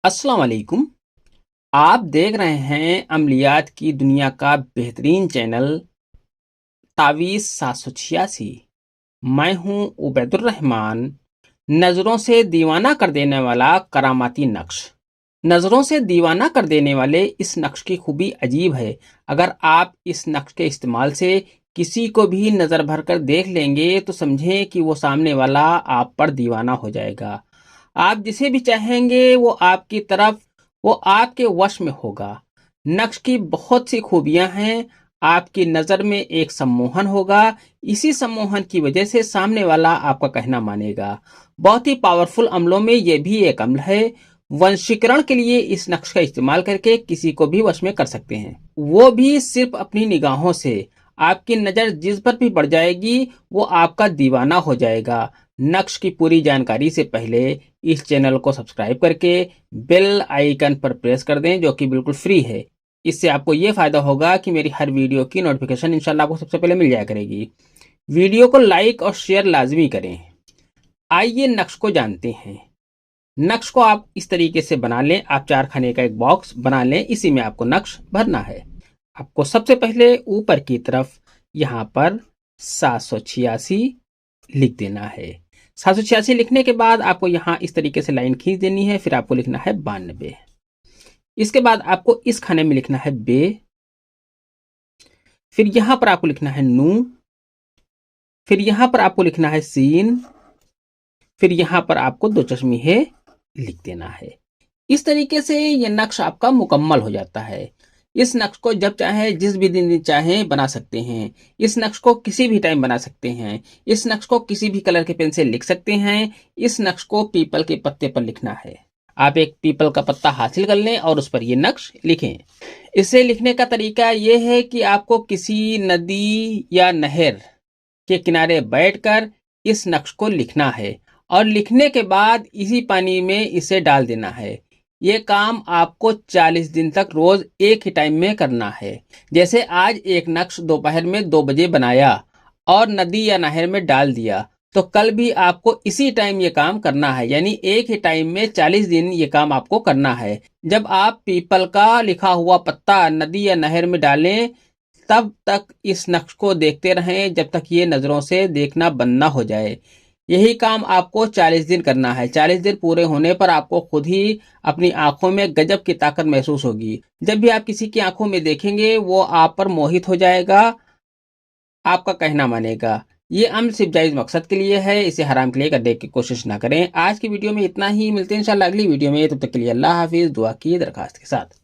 अस्सलाम वालेकुम। आप देख रहे हैं अमलियात की दुनिया का बेहतरीन चैनल तावीज़ 786। मैं हूं उबैदुर्रहमान। नज़रों से दीवाना कर देने वाला करामाती नक्श। नज़रों से दीवाना कर देने वाले इस नक्श की खूबी अजीब है। अगर आप इस नक्श के इस्तेमाल से किसी को भी नज़र भर कर देख लेंगे तो समझें कि वो सामने वाला आप पर दीवाना हो जाएगा। आप जिसे भी चाहेंगे वो आपके वश में होगा। नक्श की बहुत सी खूबियां हैं। आपकी नज़र में एक सम्मोहन होगा। इसी सम्मोहन की वजह से सामने वाला आपका कहना मानेगा। बहुत ही पावरफुल अमलों में यह भी एक अमल है। वंशीकरण के लिए इस नक्श का इस्तेमाल करके किसी को भी वश में कर सकते हैं, वो भी सिर्फ अपनी निगाहों से। आपकी नज़र जिस पर भी पड़ जाएगी वो आपका दीवाना हो जाएगा। नक्श की पूरी जानकारी से पहले इस चैनल को सब्सक्राइब करके बेल आइकन पर प्रेस कर दें, जो कि बिल्कुल फ्री है। इससे आपको ये फायदा होगा कि मेरी हर वीडियो की नोटिफिकेशन इंशाल्लाह आपको सबसे पहले मिल जाया करेगी। वीडियो को लाइक और शेयर लाजमी करें। आइए नक्श को जानते हैं। नक्श को आप इस तरीके से बना लें। आप 4 खाने का एक बॉक्स बना लें, इसी में आपको नक्श भरना है। आपको सबसे पहले ऊपर की तरफ यहाँ पर 786 लिख देना है। 786 लिखने के बाद आपको यहाँ इस तरीके से लाइन खींच देनी है। फिर आपको लिखना है 92। इसके बाद आपको इस खाने में लिखना है बे। फिर यहाँ पर आपको लिखना है नू। फिर यहाँ पर आपको लिखना है सीन। फिर यहाँ पर आपको 2 चश्मे लिख देना है। इस तरीके से ये नक्श आपका मुकम्मल हो जाता है। इस नक्श को जब चाहे जिस भी दिन चाहे बना सकते हैं। इस नक्श को किसी भी टाइम बना सकते हैं। इस नक्श को किसी भी कलर के पेन से लिख सकते हैं। इस नक्श को पीपल के पत्ते पर लिखना है। आप एक पीपल का पत्ता हासिल कर लें और उस पर ये नक्श लिखें। इसे लिखने का तरीका ये है कि आपको किसी नदी या नहर के किनारे बैठकर इस नक्श को लिखना है और लिखने के बाद इसी पानी में इसे डाल देना है। ये काम आपको 40 दिन तक रोज एक ही टाइम में करना है। जैसे आज एक नक्श दोपहर में 2 बजे बनाया और नदी या नहर में डाल दिया, तो कल भी आपको इसी टाइम ये काम करना है। यानी एक ही टाइम में 40 दिन ये काम आपको करना है। जब आप पीपल का लिखा हुआ पत्ता नदी या नहर में डालें तब तक इस नक्श को देखते रहें जब तक ये नजरों से देखना बंद ना हो जाए। यही काम आपको 40 दिन करना है। 40 दिन पूरे होने पर आपको खुद ही अपनी आंखों में गजब की ताकत महसूस होगी। जब भी आप किसी की आंखों में देखेंगे वो आप पर मोहित हो जाएगा, आपका कहना मानेगा। ये अमल सिर्फ जायज मकसद के लिए है, इसे हराम के लिए करने की कोशिश ना करें। आज की वीडियो में इतना ही। मिलते हैं इंशाल्लाह अगली वीडियो में। तब तक के लिए अल्लाह हाफिज। दुआ की दरखास्त के साथ।